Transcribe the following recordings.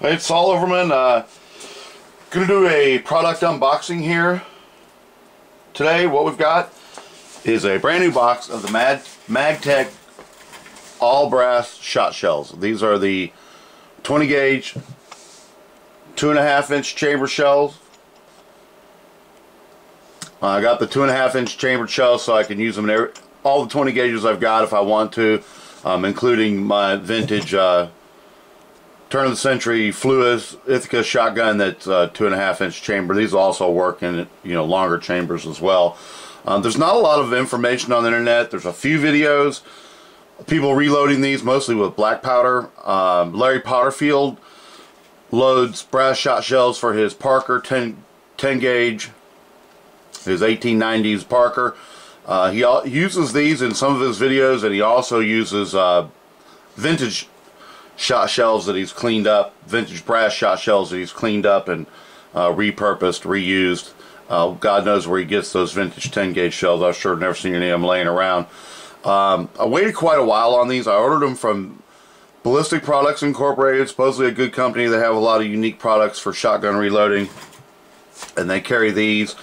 Hey, it's Saul Overman. Gonna do a product unboxing here. Today, what we've got is a brand new box of the Magtech all brass shot shells. These are the 20 gauge, 2.5 inch chamber shells. I got the 2.5 inch chambered shells so I can use them in all the 20 gauges I've got if I want to, including my vintage turn of the century Fluid Ithaca shotgun that's 2.5 inch chamber. These also work in longer chambers as well. There's not a lot of information on the internet. There's a few videos of people reloading these, mostly with black powder. Larry Potterfield loads brass shot shells for his Parker 10 gauge, his 1890s Parker. He uses these in some of his videos, and he also uses vintage shot shells that he's cleaned up, vintage brass shot shells that he's cleaned up and repurposed, reused. God knows where he gets those vintage 10 gauge shells. I've sure never seen any of them laying around. I waited quite a while on these. I ordered them from Ballistic Products Incorporated, supposedly a good company. They have a lot of unique products for shotgun reloading, and they carry these.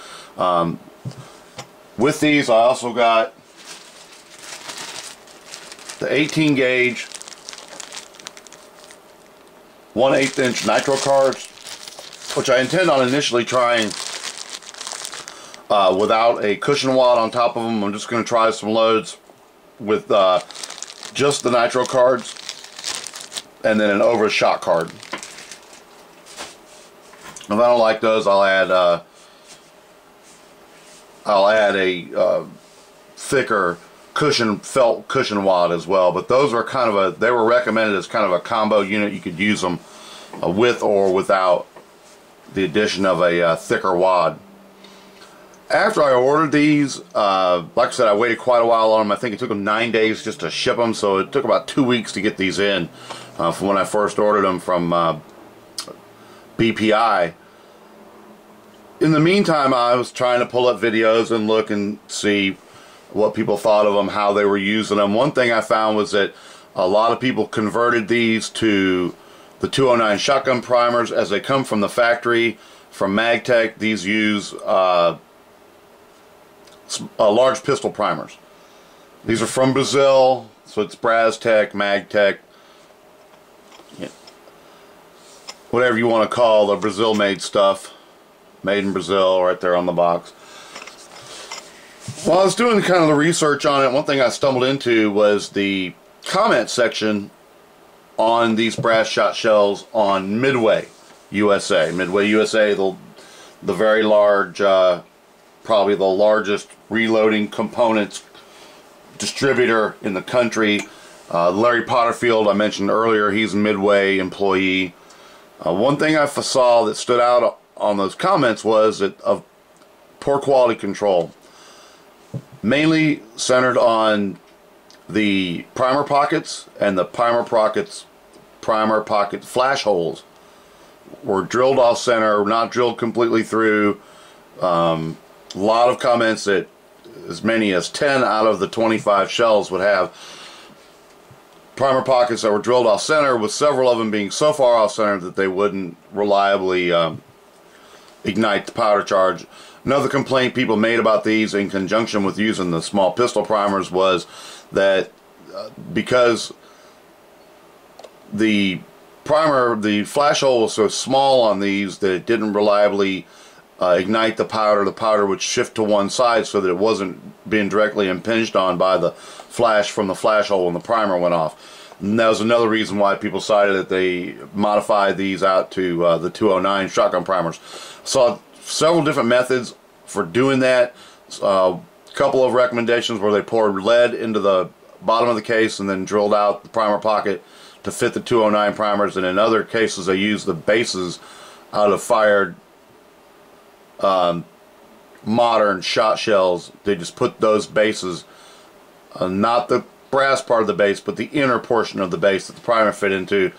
With these, I also got the 18 gauge 1/8 inch nitro cards, which I intend on initially trying without a cushion wad on top of them. I'm just going to try some loads with just the nitro cards and then an over shot card. If I don't like those, I'll add a thicker felt cushion wad as well. But those are kind of they were recommended as kind of a combo unit. You could use them with or without the addition of a thicker wad. After I ordered these, like I said, I waited quite a while on them. I think it took them 9 days just to ship them, so it took about 2 weeks to get these in from when I first ordered them from BPI. In the meantime, I was trying to pull up videos and look and see what people thought of them, how they were using them. One thing I found was that a lot of people converted these to the 209 shotgun primers as they come from the factory from Magtech. These use large pistol primers. These are from Brazil, so it's Brastech, Magtech, whatever you want to call the Brazil-made stuff. Made in Brazil, right there on the box. While I was doing kind of the research on it, one thing I stumbled into was the comment section on these brass shot shells on Midway USA. Midway USA, the very large, probably the largest reloading components distributor in the country. Larry Potterfield, I mentioned earlier, he's a Midway employee. One thing I saw that stood out on those comments was that of poor quality control, mainly centered on the primer pockets, and the primer pocket flash holes were drilled off center, not drilled completely through. A lot of comments that as many as 10 out of the 25 shells would have primer pockets that were drilled off center, with several of them being so far off center that they wouldn't reliably ignite the powder charge. Another complaint people made about these in conjunction with using the small pistol primers was that because the flash hole was so small on these that it didn't reliably ignite the powder would shift to one side so that it wasn't being directly impinged on by the flash from the flash hole when the primer went off. And that was another reason why people decided that they modified these out to the 209 shotgun primers. Saw several different methods for doing that. A couple of recommendations where they poured lead into the bottom of the case and then drilled out the primer pocket to fit the 209 primers, and in other cases they used the bases out of fired modern shot shells. They just put those bases, not the brass part of the base, but the inner portion of the base that the primer fit into,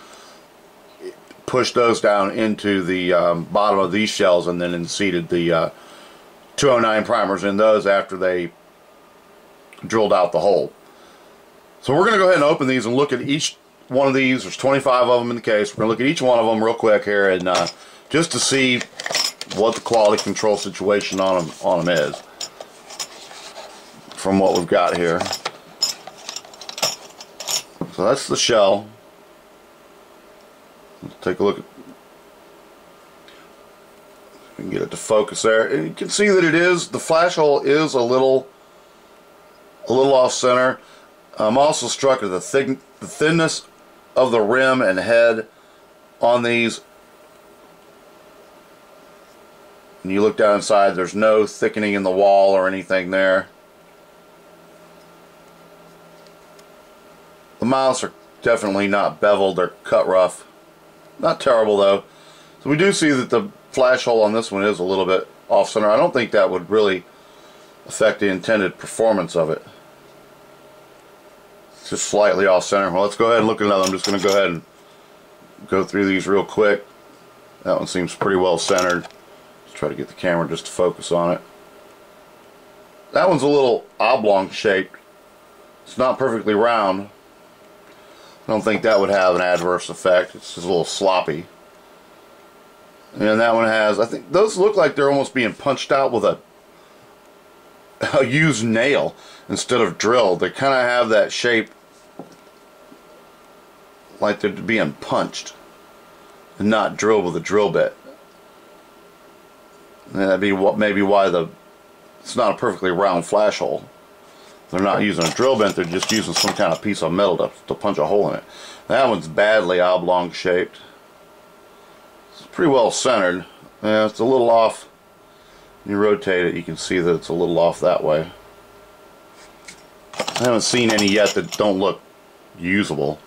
push those down into the bottom of these shells, and then seated the 209 primers in those after they drilled out the hole. So we're going to go ahead and open these and look at each one of these. There's 25 of them in the case. We're going to look at each one of them real quick here, and just to see what the quality control situation on them is from what we've got here. So that's the shell. Let's take a look at, we can get it to focus there, and you can see that it is, the flash hole is a little off center. I'm also struck at the thinness of the rim and head on these. And you look down inside, there's no thickening in the wall or anything there. The mouths are definitely not beveled, they're cut rough. Not terrible though. So we do see that the flash hole on this one is a little bit off center. I don't think that would really affect the intended performance of it. It's just slightly off center. Well, let's go ahead and look at another. I'm just going to go ahead and go through these real quick. That one seems pretty well centered. Let's try to get the camera just to focus on it. That one's a little oblong shaped. It's not perfectly round. I don't think that would have an adverse effect. It's just a little sloppy. And that one has, I think those look like they're almost being punched out with a used nail instead of drilled. They kind of have that shape like they're being punched and not drilled with a drill bit. And that'd be what maybe why it's not a perfectly round flash hole. They're not using a drill bit, they're just using some kind of piece of metal to punch a hole in it. That one's badly oblong shaped. It's pretty well centered. Yeah, it's a little off. When you rotate it, you can see that it's a little off that way. I haven't seen any yet that don't look usable.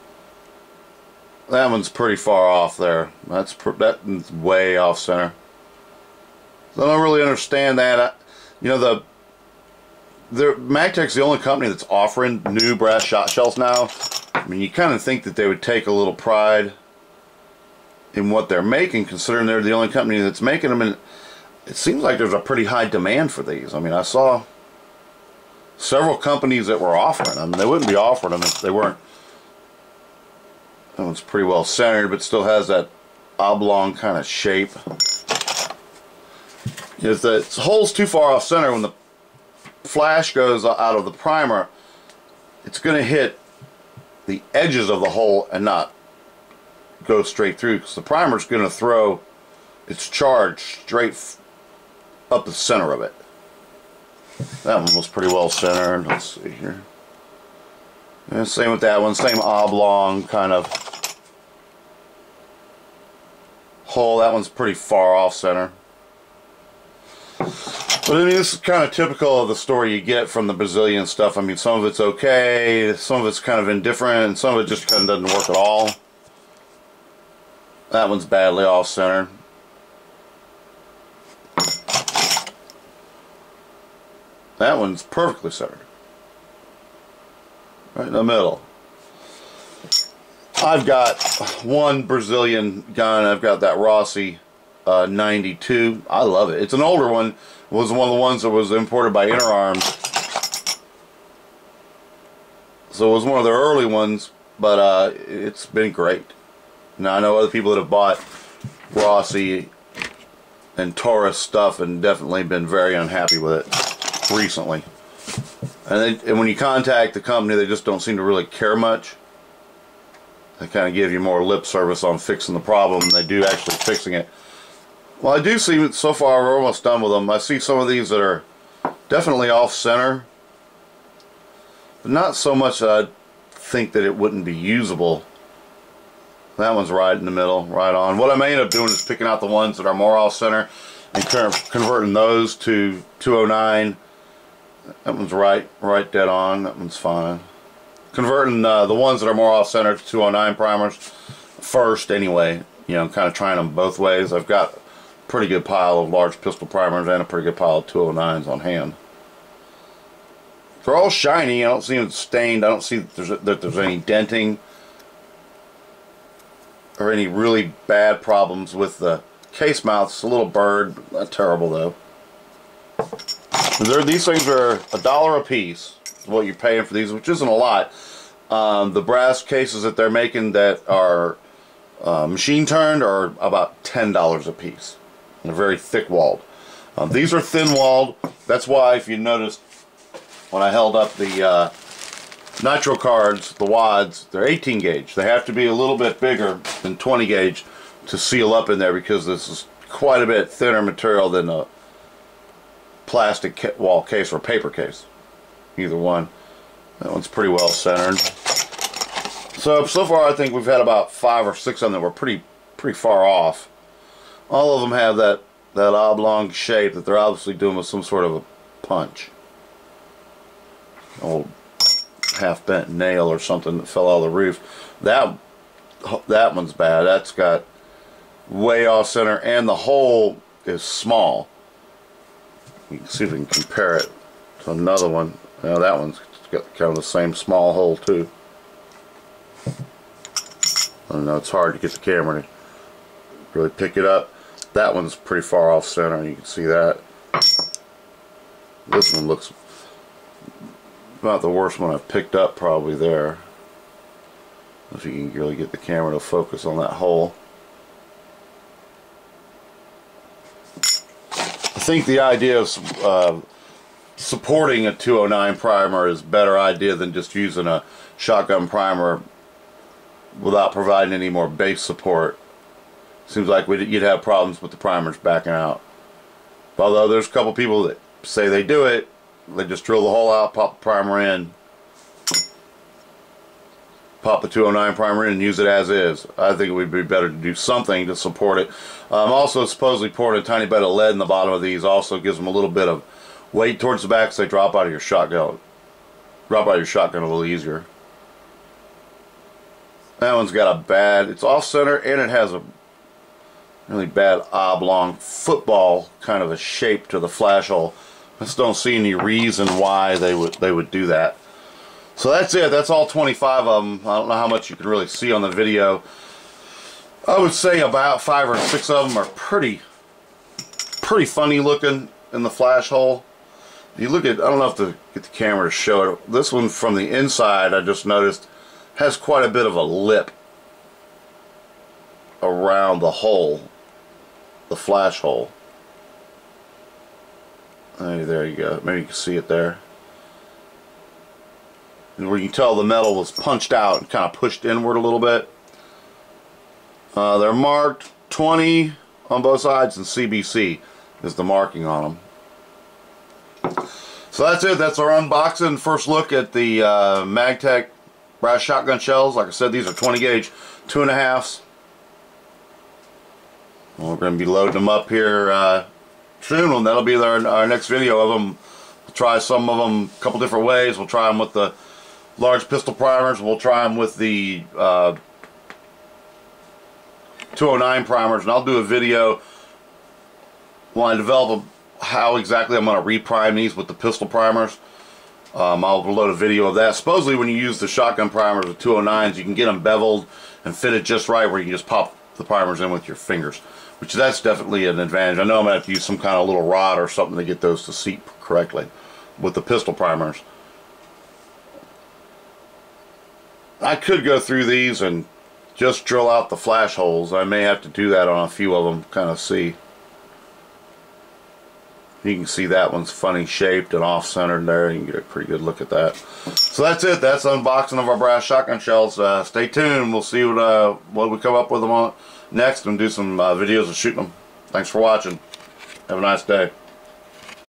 That one's pretty far off there. That's way off center. So I don't really understand that. You know, Magtech's the only company that's offering new brass shot shells now. I mean, you kind of think that they would take a little pride in what they're making, considering they're the only company that's making them, and it seems like there's a pretty high demand for these. I mean, I saw several companies that were offering them. They wouldn't be offering them if they weren't. That one's pretty well centered, but still has that oblong kind of shape. If the hole's too far off center, when the flash goes out of the primer, it's going to hit the edges of the hole and not go straight through, because the primer's going to throw its charge straight up the center of it. That one was pretty well centered. Let's see here. And same with that one, same oblong kind of hole. That one's pretty far off center. But I mean, this is kind of typical of the story you get from the Brazilian stuff. I mean, some of it's okay, some of it's kind of indifferent, and some of it just kind of doesn't work at all. That one's badly off center. That one's perfectly centered. Right in the middle. I've got one Brazilian gun. I've got that Rossi 92. I love it. It's an older one. It was one of the ones that was imported by Interarms. So it was one of their early ones, but it's been great. Now I know other people that have bought Rossi and Taurus stuff and definitely been very unhappy with it recently. And when you contact the company, they just don't seem to really care much. They kind of give you more lip service on fixing the problem than they do actually fixing it. Well, I do see, so far we're almost done with them. I see some of these that are definitely off center, but not so much that I think that it wouldn't be usable. That one's right in the middle, right on. What I may end up doing is picking out the ones that are more off center and converting those to 209. That one's right dead on. That one's fine. Converting the ones that are more off center to 209 primers first anyway. You know, kind of trying them both ways. I've got a pretty good pile of large pistol primers and a pretty good pile of 209s on hand. They're all shiny. I don't see them stained. I don't see that there's any denting or any really bad problems with the case mouth. It's a little bird, not terrible though. These things are $1 a piece, is what you're paying for these, which isn't a lot. The brass cases that they're making that are machine turned are about $10 a piece. They're very thick walled. These are thin walled. That's why, if you noticed, when I held up the nitro cards, the wads, they're 18 gauge. They have to be a little bit bigger than 20 gauge to seal up in there, because this is quite a bit thinner material than a plastic wall case or paper case. Either one. That one's pretty well centered. So far I think we've had about 5 or 6 of them that were pretty far off. All of them have that oblong shape that they're obviously doing with some sort of a punch. Old half-bent nail or something that fell out of the roof. That one's bad. That's got way off center, and the hole is small. You can see if we can compare it to another one. Now that one's got kind of the same small hole too. I don't know, it's hard to get the camera to really pick it up. That one's pretty far off center, you can see that. This one looks about the worst one I've picked up probably there. If you can really get the camera to focus on that hole. I think the idea of supporting a 209 primer is a better idea than just using a shotgun primer without providing any more base support. Seems like you'd have problems with the primers backing out. Although there's a couple people that say they do it, they just drill the hole out, pop the primer in, pop the 209 primer in and use it as is. I think it would be better to do something to support it. Also, supposedly pouring a tiny bit of lead in the bottom of these also gives them a little bit of weight towards the back, so they drop out of your shotgun. Drop out of your shotgun a little easier. That one's got a bad, it's off center, and it has a really bad oblong football kind of a shape to the flash hole. I just don't see any reason why they would do that. So that's it. That's all 25 of them. I don't know how much you can really see on the video. I would say about 5 or 6 of them are pretty funny looking in the flash hole. You look at, I don't know if to get the camera to show it. This one from the inside, I just noticed, has quite a bit of a lip around the hole, the flash hole. Hey, there you go. Maybe you can see it there. And where you can tell the metal was punched out and kind of pushed inward a little bit. They're marked 20 on both sides, and CBC is the marking on them. So that's it. That's our unboxing. First look at the Magtech brass shotgun shells. Like I said, these are 20 gauge 2.5s. We're going to be loading them up here soon, and that'll be our next video of them. We'll try some of them a couple different ways. We'll try them with the large pistol primers. We'll try them with the 209 primers, and I'll do a video when I develop how exactly I'm going to reprime these with the pistol primers. I'll load a video of that. Supposedly when you use the shotgun primers with 209s, you can get them beveled and fitted just right where you can just pop the primers in with your fingers, which that's definitely an advantage. I know I'm going to have to use some kind of little rod or something to get those to seat correctly with the pistol primers. I could go through these and just drill out the flash holes. I may have to do that on a few of them, kind of see. You can see that one's funny shaped and off-centered there. You can get a pretty good look at that. So that's it. That's the unboxing of our brass shotgun shells. Stay tuned. We'll see what we come up with them on next, and do some videos of shooting them. Thanks for watching. Have a nice day.